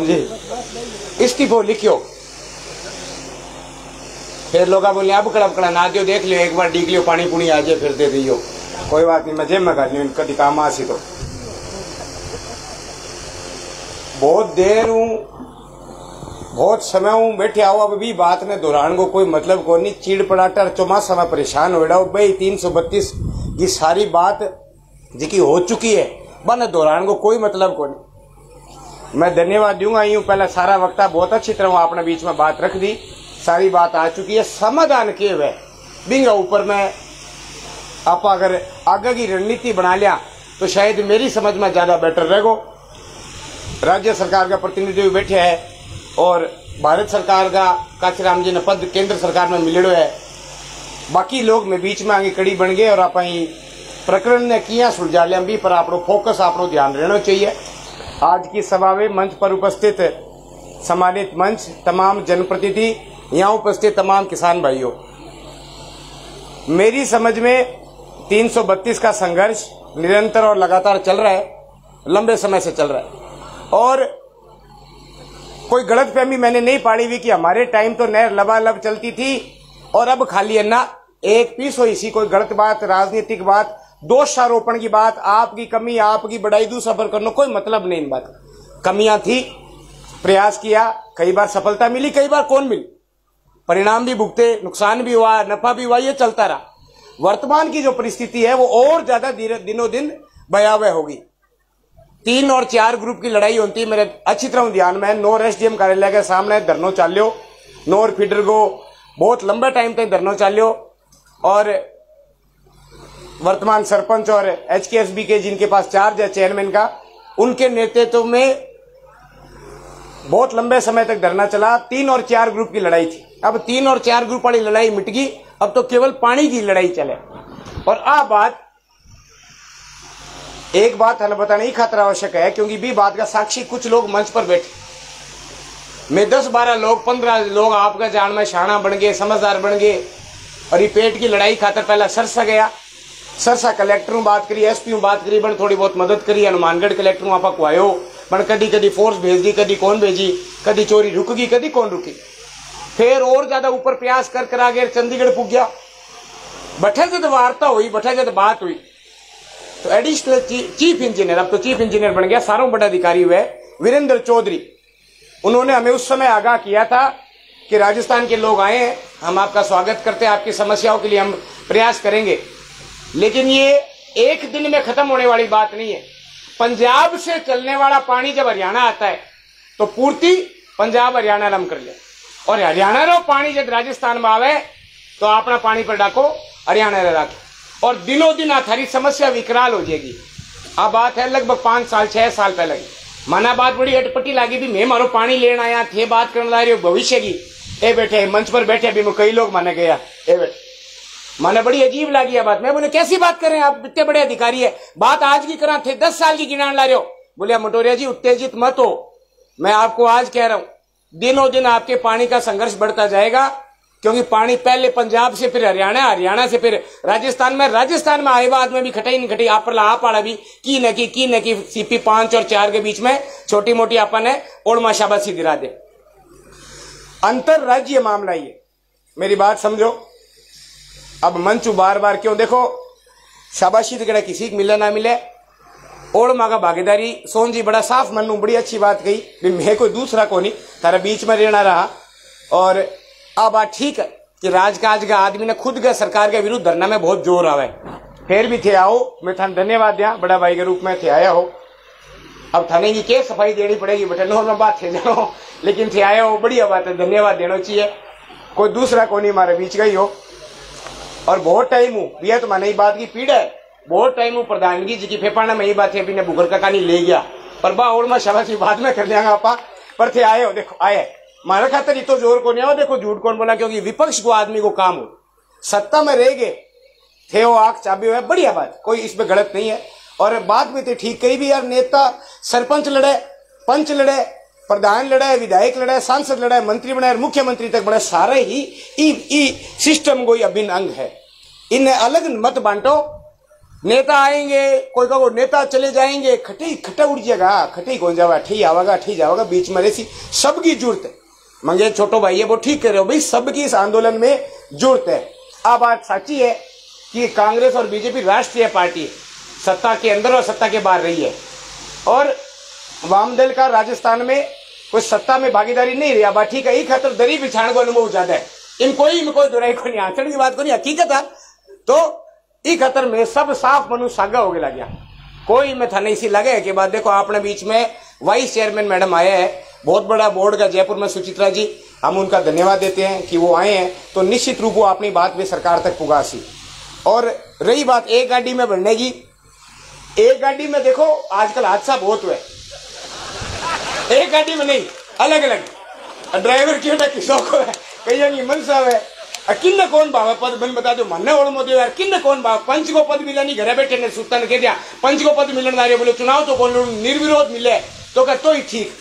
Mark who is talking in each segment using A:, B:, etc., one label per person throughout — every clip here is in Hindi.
A: जी इस्तीफो लिखियो। फिर लोग बोले अब कड़ा ना दियो, देख लियो एक बार डीक लियो, पानी पुणी आ जाए फिर दे दियो। कोई बात नहीं, मैं जेब में कर लियो, कभी काम आसी तो। बहुत देर हूं, बहुत समय हूं बैठे आओ, अब भी बात ने दोहरान को कोई मतलब को नहीं। चीड़ पड़ाटर चौमासा में परेशान हो रहा भाई। 332 की सारी बात जिकी हो चुकी है बन दोहरान को कोई मतलब को नहीं। मैं धन्यवाद दूंगा यूं पहले सारा वक्ता बहुत अच्छी तरह अपने बीच में बात रख दी, सारी बात आ चुकी है। समाधान के वे बिंगा ऊपर में आप अगर आगे की रणनीति बना लिया तो शायद मेरी समझ में ज्यादा बेटर रहेगो। राज्य सरकार का प्रतिनिधि बैठे है और भारत सरकार का काशीराम जी ने पद केंद्र सरकार में मिलेड़ो है। बाकी लोग में बीच में आगे कड़ी बन गए और आप प्रकरण ने किया सुलझा लिया भी, पर आपको फोकस आपको ध्यान रहना चाहिए। आज की सभा में मंच पर उपस्थित सम्मानित मंच, तमाम जनप्रतिनिधि, यहाँ उपस्थित तमाम किसान भाइयों, मेरी समझ में 332 का संघर्ष निरंतर और लगातार चल रहा है, लंबे समय से चल रहा है। और कोई गलतफहमी मैंने नहीं पाड़ी हुई कि हमारे टाइम तो नहर लबालब चलती थी और अब खाली है ना एक पीस हो। इसी कोई गलत बात, राजनीतिक बात, दोषारोपण की बात, आपकी कमी आपकी बढ़ाई दू सफर करना कोई मतलब नहीं। इन बात कमियां थी, प्रयास किया, कई बार सफलता मिली, कई बार कौन मिली, परिणाम भी भुगते, नुकसान भी हुआ, नफा भी हुआ, ये चलता रहा। वर्तमान की जो परिस्थिति है वो और ज्यादा दिनों दिन भयावह होगी। 3 और 4 ग्रुप की लड़ाई होती है, मेरे अच्छी तरह ध्यान में। नोर एसडीएम कार्यालय के सामने धरनो चाल्यो, नोर फीडर को बहुत लंबे टाइम तक धरनो चाल्यो और वर्तमान सरपंच और एचकेएसबी के जिनके पास चार्ज है चेयरमैन का, उनके नेतृत्व में बहुत लंबे समय तक धरना चला। 3 और 4 ग्रुप की लड़ाई थी। अब 3 और 4 ग्रुप वाली लड़ाई मिट गई, अब तो केवल पानी की लड़ाई चले। और आ बात एक बात हमें बताना ही खतरा आवश्यक है, क्योंकि भी बात का साक्षी कुछ लोग मंच पर बैठे। मैं 10-12 लोग 15 लोग आपका जान में शाना बन गए, समझदार बन गए और ये पेट की लड़ाई खातर पहला सरसा गया। सरसा कलेक्टर बात करी, एसपी बात करी, बन थोड़ी बहुत मदद करी। हनुमानगढ़ कलेक्टर आप खुआयो, बन कदी फोर्स भेज दी, कदी कौन भेजी, कदी चोरी रुक गई, कदी कौन रुकी। फिर और ज्यादा ऊपर प्रयास कर करा गए, चंडीगढ़ पुग गया। बैठे जब वार्ता हुई, बैठे जब बात हुई तो एडिशनल चीफ इंजीनियर, अब तो चीफ इंजीनियर बन गया, सारों बड़ा अधिकारी हुए, वीरेंद्र चौधरी, उन्होंने हमें उस समय आगाह किया था कि राजस्थान के लोग आए हैं, हम आपका स्वागत करते हैं, आपकी समस्याओं के लिए हम प्रयास करेंगे। लेकिन ये एक दिन में खत्म होने वाली बात नहीं है। पंजाब से चलने वाला पानी जब हरियाणा आता है तो पूर्ति पंजाब हरियाणा रम कर ले, और हरियाणा रो पानी जब राजस्थान में आवे तो अपना पानी पर डाको, हरियाणा रे राखे, और दिनों दिन थारी समस्या विकराल हो जाएगी। अब बात है लगभग 5 साल 6 साल पहले की। माना बात बड़ी अटपटी लगी भी, मैं मारो पानी लेना आया थे, बात करने ला रही हो भविष्य की। ए बैठे मंच पर बैठे भी कई लोग माने गया, ए बैठे माने बड़ी अजीब लगी है बात। मैं बोले कैसी बात कर रहे हैं आप, इतने बड़े अधिकारी है, बात आज की करा थे 10 साल की गिनान ला रहे हो। बोले मटोरिया जी उत्तेजित मत हो, मैं आपको आज कह रहा हूं दिनों दिन आपके पानी का संघर्ष बढ़ता जाएगा, क्योंकि पानी पहले पंजाब से फिर हरियाणा, हरियाणा से फिर राजस्थान में, राजस्थान में आए बाद में भी खटाई नहीं खटी, आप पाड़ा भी की न की सीपी 5 और 4 के बीच में छोटी मोटी अपन है ओढ़मा शाबाशी दिला दे। अंतर राज्य मामला ये, मेरी बात समझो। अब मंच बार बार क्यों, देखो शाबाशी तो किसी को मिले ना मिले, ओढ़मा का भागीदारी सोन जी बड़ा साफ मन, बड़ी अच्छी बात कही, मैं कोई दूसरा को नहीं, तारा बीच में रहना रहा। और अब बात ठीक है कि राजकाज का आदमी ने खुद का सरकार के विरुद्ध धरना में बहुत जोर आवे, फिर भी थे आओ, मैं थाने धन्यवाद दिया, बड़ा भाई के रूप में थे आया हो। अब थाने की के सफाई देनी पड़ेगी बेटा, नॉर्मल बात थे जानो, लेकिन थे आया हो, बढ़िया बात है, धन्यवाद देना चाहिए। कोई दूसरा को नहीं हमारे बीच गई हो। और बहुत टाइम हूँ भैया, तो मैंने बात की पीड़ है, बहुत टाइम हूँ प्रधानगी जी की फेफाना में यही बात है, अभी ने बुगर का कहानी ले गया, पर बा और मैं शाबाशी बाद में कर लिया आपा, पर थे आए हो, देखो आए मारा खातर तो जोर को नहीं आओ, देखो झूठ कौन बोला, क्योंकि विपक्ष को आदमी को काम हो, सत्ता में रह गए थे वो आग चाबी हुआ, बढ़िया बात, कोई इसमें गलत नहीं है। और बात में तो ठीक कही भी यार, नेता सरपंच लड़े, पंच लड़े, प्रधान लड़े, विधायक लड़े, सांसद लड़े, मंत्री बने, मुख्यमंत्री तक बड़े, सारे ही सिस्टम कोई अभिन्न अंग है। इन्हें अलग मत बांटो, नेता आएंगे, कोई कहो नेता चले जाएंगे, खटी खट्टा उड़ जाएगा, खटी कौन जावा, ठी आवागा ठी जावागा, बीच में ऐसी सबकी जरूरत है। मंगे छोटो भाई है वो ठीक कर रहे हो भाई, सबकी इस आंदोलन में जरूरत है। अब बात सच्ची है कि कांग्रेस और बीजेपी राष्ट्रीय पार्टी है, सत्ता के अंदर और सत्ता के बाहर रही है, और वामदल का राजस्थान में कोई सत्ता में भागीदारी नहीं रही। बात ठीक है, एक खतर दरी बिछाने को अनुभव ज्यादा है, इन कोई दुराई को नहीं, आचरण की बात को नहीं, हकीकत है। तो ई खतर में सब साफ मनु सागा हो गया गया, कोई में था नहीं सी लगे के बाद। देखो आपने बीच में वाइस चेयरमैन मैडम आए हैं, बहुत बड़ा बोर्ड का जयपुर में, सुचित्रा जी, हम उनका धन्यवाद देते हैं कि वो आए हैं, तो निश्चित रूप वो अपनी बात भी सरकार तक पुगासी। और रही बात एक गाड़ी में बढ़ने की, एक गाड़ी में देखो आजकल हादसा बहुत हुआ है, एक गाड़ी में नहीं, अलग अलग ड्राइवर की किसों को है, कई मनसा है, किन्न कौन भाव पद बन बता दो, मन ओढ़ मोदे यार किन्न कौन भाव, पंच को पद मिला नहीं, घर बैठे ने सुता ने कह दिया पंच को पद मिलन दारे, बोले चुनाव तो कौन निर्विरोध मिले तो कह तो ही ठीक,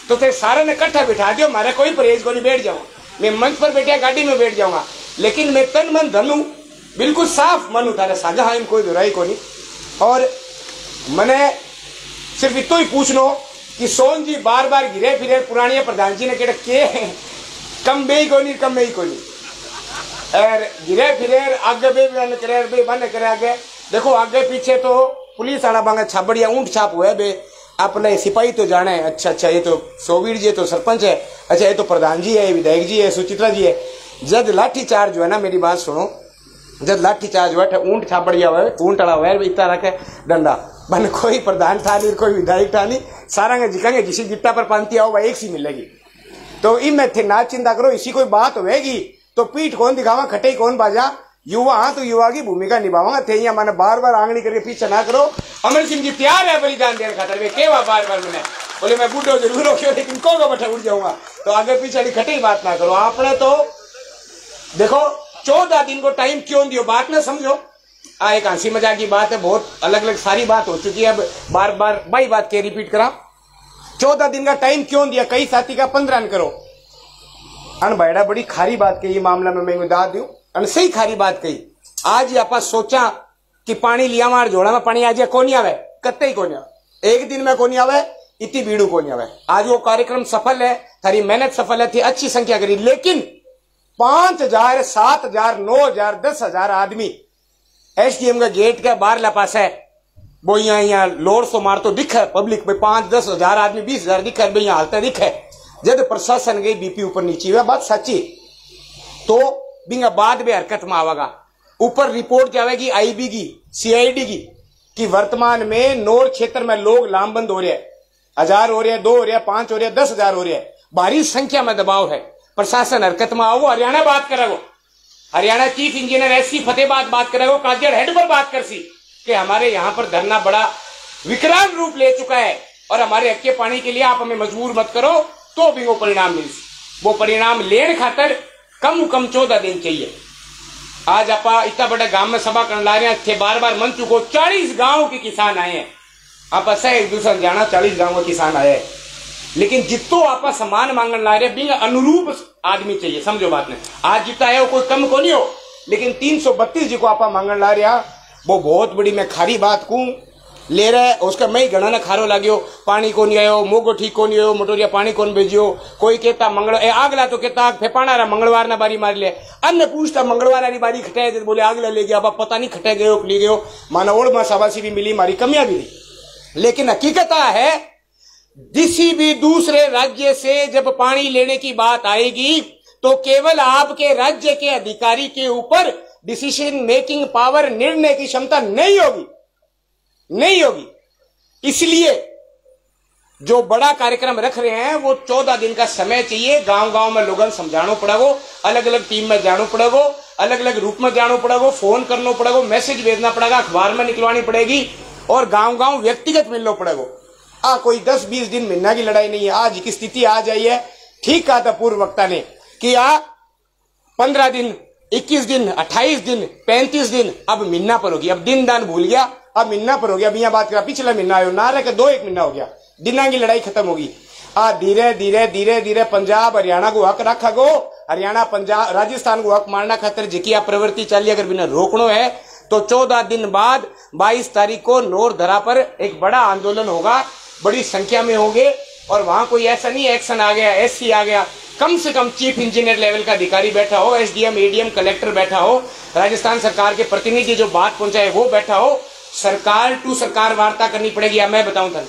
A: तो थे सारे ने इकट्ठा बिठा दियो, मारे कोई परहेज को नहीं, बैठ जाऊं मैं मंच पर बैठा गाड़ी में बैठ जाऊंगा, लेकिन मैं तन मन धन हूं, बिल्कुल साफ मन उठा रहा साझा है, कोई दुराई को नहीं। और मैंने सिर्फ इतो ही पूछनो कि सोन जी बार बार घिरे फिरे पुरानी प्रधान जी ने कह के कम बे ही को नहीं, कम ही को नहीं, और घिरे फिरे आगे बे बन करे आगे देखो, आगे पीछे तो पुलिस वाला बांगा छाबड़िया ऊंट छाप हुआ है बे, अपने सिपाही तो जाने, अच्छा अच्छा ये तो सोवीर जी, तो सरपंच है, अच्छा ये तो प्रधान जी है, विधायक जी है, सुचित्रा जी है। जब लाठी चार्ज हुआ ना, मेरी बात सुनो, जब लाठी चार्ज हुआ ऊंट छाबड़िया हुआ, ऊंट अड़ा हुआ इतना रखे डंडा बन, कोई प्रधान था नहीं, कोई विधायक था नहीं, सारा जिकांगे जिसी गिट्टा पर पांती आओ एक सी मिलेगी। तो इनमें थे ना चिंता करो, इसी कोई बात होगी तो पीठ कौन दिखावा, खटे कौन बाजा, युवा हाँ तो युवा की भूमिका निभावा थे, या मैंने बार बार आंगली करके पीछे ना करो। अमर सिंह जी तैयार है बलिदान देने खातर, वे केवा बार बार मैंने बोले मैं बूढ़ो जरूर हो क्यों, लेकिन को बैठा उड़ जाऊंगा, तो आगे पीछे खटे बात ना करो। आपने तो देखो 14 दिन को टाइम क्यों दियो, बात ना समझो, एक हंसी मजाक की बात है, बहुत अलग अलग सारी बात हो चुकी है, अब बार बार भाई बात के रिपीट करा। 14 दिन का टाइम क्यों दिया, कई साथी का 15 करो, अन बैड़ा बड़ी खारी बात कही मामला में मैं दाद दू, अन सही खारी बात कही। आज आप सोचा कि पानी लिया मार जोड़ा में पानी आज को नहीं आवे, कत्ते ही को नहीं आवे, एक दिन में को नहीं आवे, इतनी भीड़ू को नहीं आवे। आज वो कार्यक्रम सफल है, थारी मेहनत सफल है, थी अच्छी संख्या करी, लेकिन 5000 7000 9000 10,000 आदमी एसडीएम का गेट के बाहर ला पास है, वो यहाँ लोर सो मार तो दिख है पब्लिक में, 5-10 हजार आदमी 20,000 दिख है, यहाँ हालत दिख है। जब प्रशासन गई बीपी ऊपर नीचे हुआ, बात सच्ची, तो बिंगा बाद में हरकत में आवागा, ऊपर रिपोर्ट जाएगी आईबी की, सीआईडी की, कि वर्तमान में नोर क्षेत्र में लोग लामबंद हो रहे हैं, 1000 हो रहे हैं, 2 हो रहे हैं, 5 हो रहे हैं, 10,000 हो रहे हैं, भारी संख्या में दबाव है, प्रशासन हरकत में आओ। हरियाणा बात करेगो, Haryana chief engineer SC Fatehabad बात करेगो, काजड़ हेड पर बात कर सी कि हमारे यहाँ पर धरना बड़ा विकराल रूप ले चुका है और हमारे हक के पानी के लिए आप हमें मजबूर मत करो, तो भी वो परिणाम मिल, वो परिणाम लेने खातर कम 14 दिन चाहिए। आज आप इतना बड़ा गांव में सभा करने ला रहे हैं, थे बार बार मन चुको, 40 गांव के किसान आए हैं, आप ऐसा एक दूसरा जाना 40 गांव के किसान आए हैं, लेकिन जितो आप सम्मान मांगने ला रहे बिंग अनुरूप आदमी चाहिए, समझो बात ने। आज जितना है वो कोई कम को नहीं हो, लेकिन 332 जी को आप मांगने ला रहा, वो बहुत बड़ी मैं खारी बात को ले रहा है, उसका मैं घना न खारो लाग्यो, पानी को नहीं आयो, मोगो ठीक को नहीं आयो, मोटोरिया पानी कौन भेजियो, कोई कहता आगला तो कहता फेपाना रहा मंगलवार ना बारी मार ले, अन्य पूछता मंगलवार वाली बारी खटाए, बोले आगला ले गया, अब पता नहीं खटे गए ले गयो, माना ओढ़ में शाबाशी भी मिली, मारी कमियां भी नहीं। लेकिन हकीकत है किसी भी दूसरे राज्य से जब पानी लेने की बात आएगी तो केवल आपके राज्य के अधिकारी के ऊपर डिसीजन मेकिंग पावर, निर्णय की क्षमता नहीं होगी, नहीं होगी। इसलिए जो बड़ा कार्यक्रम रख रहे हैं वो 14 दिन का समय चाहिए, गांव गांव में लोगों समझाना पड़ेगा, अलग अलग टीम में जाना पड़ेगा, अलग अलग रूप में जाना पड़ेगा, फोन करना पड़ेगा, मैसेज भेजना पड़ेगा, अखबार में निकलवानी पड़ेगी और गांव गांव व्यक्तिगत मिलना पड़ेगा। कोई 10-20 दिन महीना की लड़ाई नहीं है। आज की स्थिति आ जाई है, ठीक कहा था पूर्व वक्ता ने कि 15 दिन 21 दिन 28 दिन 35 दिन अब महीना पर होगी, अब दिन दान भूल गया, अब महीना पर हो गया। अब यहाँ बात करा पिछला महीना आयो ना रह के 2-1 महीना हो गया, दिना की लड़ाई खत्म होगी। धीरे धीरे धीरे धीरे पंजाब हरियाणा को हक रखा गो, हरियाणा पंजाब राजस्थान को हक मारना खातर जिकी प्रवृत्ति चली, अगर बिना रोकनो है तो 14 दिन बाद 22 तारीख को नोरधरा पर एक बड़ा आंदोलन होगा, बड़ी संख्या में होंगे। और वहां कोई ऐसा नहीं एक्शन आ गया, एससी आ गया, कम से कम चीफ इंजीनियर लेवल का अधिकारी बैठा हो, एसडीएम एडीएम कलेक्टर बैठा हो, राजस्थान सरकार के प्रतिनिधि जो बात पहुंचाए वो बैठा हो, सरकार टू सरकार वार्ता करनी पड़ेगी। मैं बताऊं था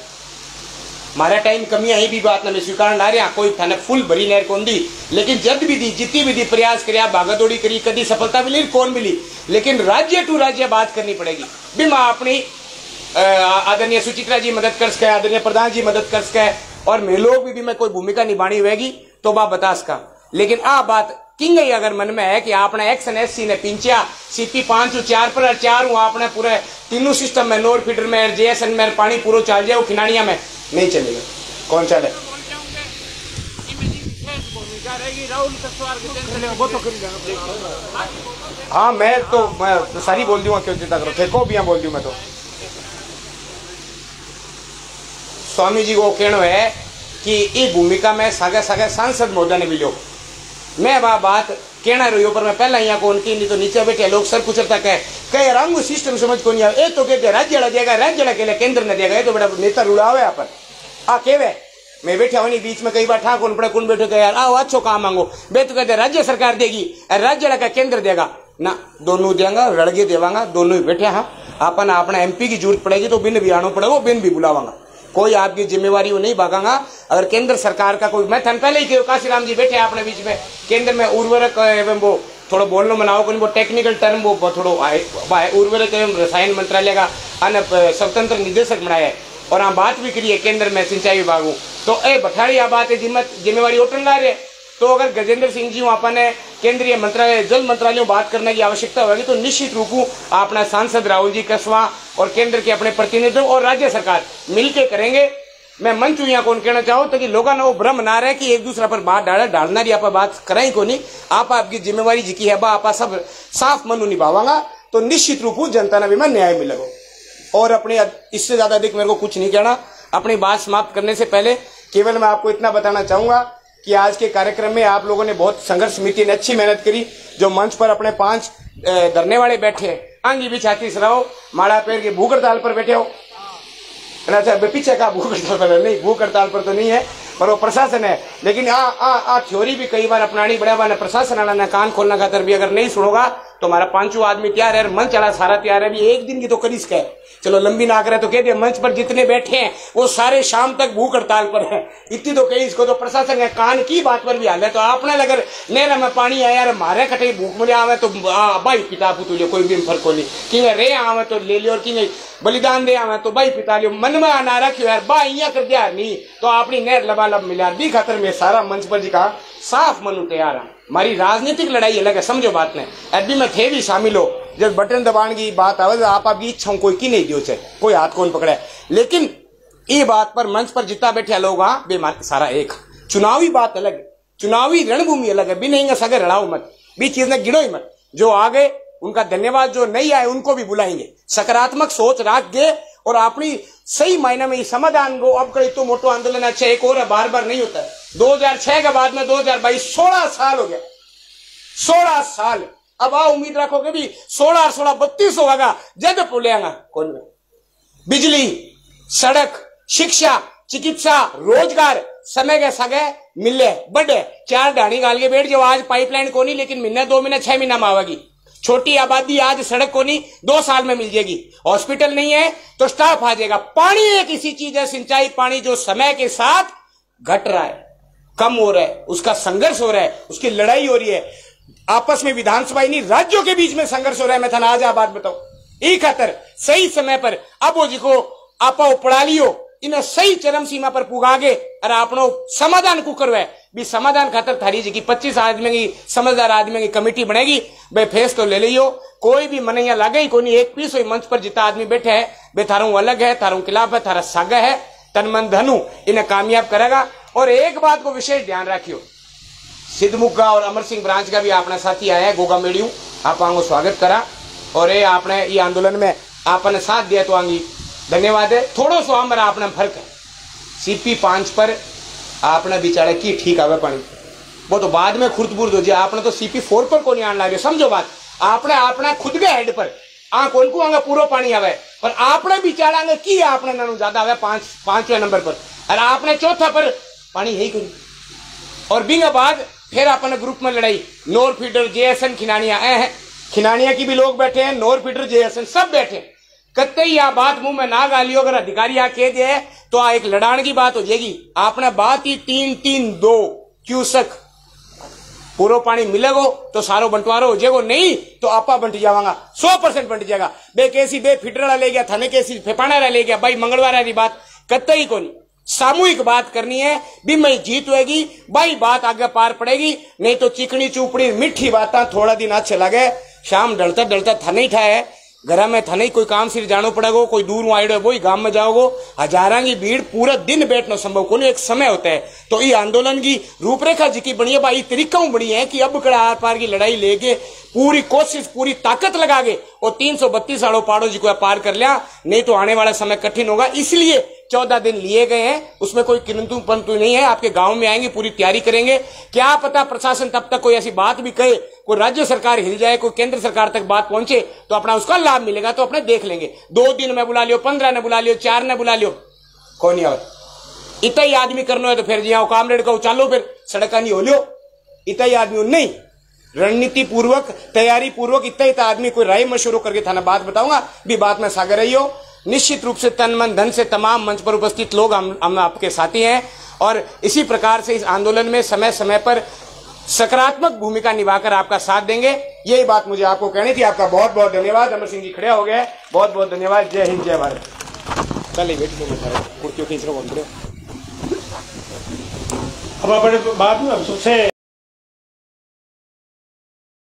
A: मारा टाइम कमियां ही भी बात ना मैं स्वीकार ना रहा, कोई थाने फुल भरी नहर कौन दी, लेकिन जब भी दी जितनी भी दी प्रयास कर भागादौड़ी करी, कभी सफलता मिली कौन मिली, लेकिन राज्य टू राज्य बात करनी पड़ेगी। भी माँ अपनी आदरणीय सुचित्रा जी मदद कर सके, आदरणीय प्रधान जी मदद कर सके, और मैं लोग भी मैं कोई भूमिका निभानी होगी तो बा बता सका। लेकिन आ बात किंग अगर मन में है कि आपने एक्शन एससी ने पिंचा सीपी 5-4 पर 4 हूँ, आपने पूरे तीनों सिस्टम में नोर फीडर में जेएसएन में पानी पूरा चल जाए, खिनानिया में नहीं चलेगा, कौन चले। हाँ मैं सारी बोल दूंगा, क्यों चिंता करो, ठेको भी बोल दूं मैं तो। स्वामी जी को कहना है कि ये भूमिका में सागे सागे सांसद महोदय ने भी लो, मैं वह बात कहना रही हूं, पर मैं पहला यहाँ को उनकी नहीं तो नीचे बैठे लोग सर कुछ तक है कई रंग सिस्टम समझ को नहीं आए। ये तो कहते राज्य वाला देगा, राज्य वाला के केंद्र ने देगा, ये तो बड़ा नेता रुड़ा हुआ है पर आ केवे मैं बैठा हुआ नहीं बीच में, कई बार ठा कौन पड़ा कौन बैठो यार आओ अच्छो काम मांगो, बे तो कहते राज्य सरकार देगी, राज्य वाला का केंद्र देगा ना, दोनों देंगा लड़के देवांगा, दोनों ही बैठे। हाँ अपन अपना एमपी की जरूरत पड़ेगी तो बिन भी आना पड़ेगा, बिन भी बुलावांगा, कोई आपकी जिम्मेवारी वो नहीं भागांगा। अगर केंद्र सरकार का कोई, मैं थन पहले ही कहो काशीराम जी बैठे अपने बीच में, केंद्र में उर्वरक एवं वो थोड़ा बोलना मनाओ को वो टेक्निकल टर्म वो थोड़ा उर्वरक एवं रसायन मंत्रालय का स्वतंत्र निदेशक बनाया है, और हम बात भी करिए केंद्र में सिंचाई विभाग हूँ, तो ए बठाड़ी आ बात है जिम्मेवारी उठन ला रहे। तो अगर गजेंद्र सिंह जी अपने केंद्रीय मंत्रालय जल मंत्रालय में बात करने की आवश्यकता होगी तो निश्चित रूप अपना सांसद राहुल जी कसवा और केंद्र के अपने प्रतिनिधित्व और राज्य सरकार मिलकर करेंगे। मैं मंच यहाँ कौन कहना चाहूँ ताकि लोगों ने वो भ्रम ना रहे कि एक दूसरा पर बात डालना रही आप बात कराई को नहीं, आप आपकी जिम्मेवारी जी की है बा आप सब साफ मनु निभावांगा तो निश्चित रूप जनता ने भी मैं न्याय मिलेगा। और अपने इससे ज्यादा अधिक मेरे को कुछ नहीं कहना। अपनी बात समाप्त करने से पहले केवल मैं आपको इतना बताना चाहूंगा कि आज के कार्यक्रम में आप लोगों ने बहुत संघर्ष समिति ने अच्छी मेहनत करी, जो मंच पर अपने 5 धरने वाले बैठे हैं, आंगी भी छाती से रहो, माड़ा पैर के भूख हड़ताल पर बैठे हो, अच्छा पीछे का भूख हड़ताल पर नहीं, भूख हड़ताल पर तो नहीं है, पर वो प्रशासन है। लेकिन आ थ्योरी भी कई बार अपनानी बड़ा बार प्रशासन वाला ने कान खोलना खातर भी अगर नहीं सुनोगा तो हमारा 5 आदमी तैयार है, मंच वाला सारा तैयार है, भी एक दिन की तो करीस का है, चलो लंबी ना करे तो कह दिया मंच पर जितने बैठे हैं वो सारे शाम तक भूख हड़ताल पर है, इतनी तो कही इसको तो प्रशासन है कान की बात पर भी हाल है। तो आपने अगर नहर में पानी आया यार मारे कटे भूख मिले आवे तो भाई पिता पुतु लियो, कोई भी फर्क को नहीं, कि रे आवे तो ले लियो और कि बलिदान दे आवे तो भाई पिता लियो, मन में ना रखियो यार बा इया कर दिया नहीं तो अपनी नहर लबालब मिला भी खातर में सारा मंच पर जी कहा साफ मनु तैयार है। हमारी राजनीतिक लड़ाई अलग है, समझो बात ने अभी में थे भी शामिल हो, जब बटन दबाने की बात आवे आप आपकी इच्छा कोई की नहीं दियो चाहे कोई हाथ कौन पकड़े, लेकिन ये बात पर मंच पर जितना बैठे लोग बेमान सारा एक चुनावी बात अलग है, चुनावी रणभूमि अलग है, भी नहीं सगे लड़ाओ मत, भी चीज ने गिड़ो ही मत, जो आ गए उनका धन्यवाद, जो नहीं आए उनको भी बुलाएंगे, सकारात्मक सोच रख गए और अपनी सही मायने में समाधान को अब कई तो मोटो आंदोलन अच्छा एक और है, बार बार नहीं होता है। 2006 के बाद में 2022 16 साल हो गया, 16 साल, अब आओ उम्मीद रखोगे भी 16 और 16 32 होगा जब पुलेगा कौन में, बिजली सड़क शिक्षा चिकित्सा रोजगार समय के सगे मिले बड़े 4 ढाणी गाल के बैठ जाओ, आज पाइपलाइन को नहीं लेकिन महीना 2 महीना 6 महीना में आवेगी, छोटी आबादी आज सड़क को नहीं 2 साल में मिल जाएगी, हॉस्पिटल नहीं है तो स्टाफ आ जाएगा, पानी एक इसी चीज है सिंचाई पानी जो समय के साथ घट रहा है, कम हो रहा है, उसका संघर्ष हो रहा है, उसकी लड़ाई हो रही है, आपस में विधानसभा नहीं राज्यों के बीच में संघर्ष हो रहा है। मैं थाना आज बात बताऊं ई खातर सही समय पर अब जी को आपा पड़ा लियो इन्हें सही चरम सीमा पर पुगागे और आपनो समाधान को करवाए भी समाधान खातर थारी जी की 25 आदमी की समझदार आदमी की कमेटी बनेगी, बे फेस तो ले लियो, कोई भी मन यहाँ लागे ही कोई नहीं, एक पीस हुई मंच पर जितना आदमी बैठे है बे थारू अलग है, थारू खिलाफ है, थारा सागा है, तन मन धनु इन्हें कामयाब करेगा। और एक बात को विशेष ध्यान रखियो, सिद्धमुखा और अमर सिंह ब्रांच का भी अपना साथी आया है गोगा मेड़ियू, आप आंगो स्वागत करा और ये आपने ये आंदोलन में आपने साथ दिया तो आंगी धन्यवाद है। थोड़ो सो हमारा अपना फर्क है, सीपी 5 पर आपने बिचारे की ठीक आवे पानी वो तो बाद में खुर्द बुर्द हो जाए, आपने तो सीपी 4 पर को नहीं आने लगे, समझो बात आपने अपना खुद के हेड पर आ कौन को आगे पूरा पानी आवे, पर आपने बिचारांगे की आपने नानू ज्यादा आवे 5वें नंबर पर, और आपने चौथा पर पानी है ही कोई। और बिंगा बाद फिर अपने ग्रुप में लड़ाई, नोर फीडर जेएसएन खिनानिया खिनानिया की भी लोग बैठे हैं, नोर फीडर जेएसएन सब बैठे। कत्ते ही आ बात मुंह में ना गालियो, अगर अधिकारी आ कह दे तो आ एक लड़ान की बात हो जाएगी। आपने बात ही 3-3-2 क्यूसेक पूरा पानी मिलेगो तो सारो बंटवारो हो जाएगो, नहीं तो आपा बंट जावांगा, 100% बंट जाएगा। बे कैसी बे फिटरा ले गया थाने कैसी फेपाना ले गया, भाई मंगलवार वाली बात कत्ते ही कोनी। सामूहिक बात करनी है, भी मैं जीत होगी भाई, बात आगे पार पड़ेगी। नहीं तो चिकनी चुपड़ी मीठी बातें थोड़ा दिन अच्छे लगे, शाम ढलता ढलता थाने ही ठाए घर में थाने कोई काम सिर जानो पड़ेगो, कोई दूर आयो वो गांव में जाओगो, हजारा की भीड़ पूरा दिन बैठना संभव को नहीं, एक समय होता है। तो ये आंदोलन की रूपरेखा जी की बनी है भाई, तरीका बनी है कि अब कड़ा आर पार की लड़ाई लेके पूरी कोशिश पूरी ताकत लगा के और 332 सालों पाड़ो जी को पार कर लिया, नहीं तो आने वाला समय कठिन होगा। इसलिए 14 दिन लिए गए हैं, उसमें कोई किंतु परंतु नहीं है। आपके गांव में आएंगे, पूरी तैयारी करेंगे। क्या पता प्रशासन तब तक कोई ऐसी बात भी कहे, कोई राज्य सरकार हिल जाए, कोई केंद्र सरकार तक बात पहुंचे तो अपना उसका लाभ मिलेगा, तो अपने देख लेंगे। 2 दिन में बुला लियो, 15 ने बुला लियो, 4 ने बुला लियो, कौन नहीं आओ। इतना ही आदमी करना है तो फिर जी आओ कामरेड को चालो, फिर सड़का नहीं हो लियो। इतना ही आदमी नहीं, रणनीति पूर्वक तैयारी पूर्वक इतना आदमी कोई राय मशवरा करके थाना बात बताऊंगा भी, बात में सागर रही हो। निश्चित रूप से तन मन धन से तमाम मंच पर उपस्थित लोग हम आपके साथी हैं, और इसी प्रकार से इस आंदोलन में समय समय पर सकारात्मक भूमिका निभाकर आपका साथ देंगे। यही बात मुझे आपको कहनी थी। आपका बहुत बहुत धन्यवाद। अमर सिंह जी खड़े हो गए, बहुत बहुत धन्यवाद। जय हिंद, जय भारत। चलिए कुर्तियों खींच रहा हूँ।
B: अब अपने बाद में सबसे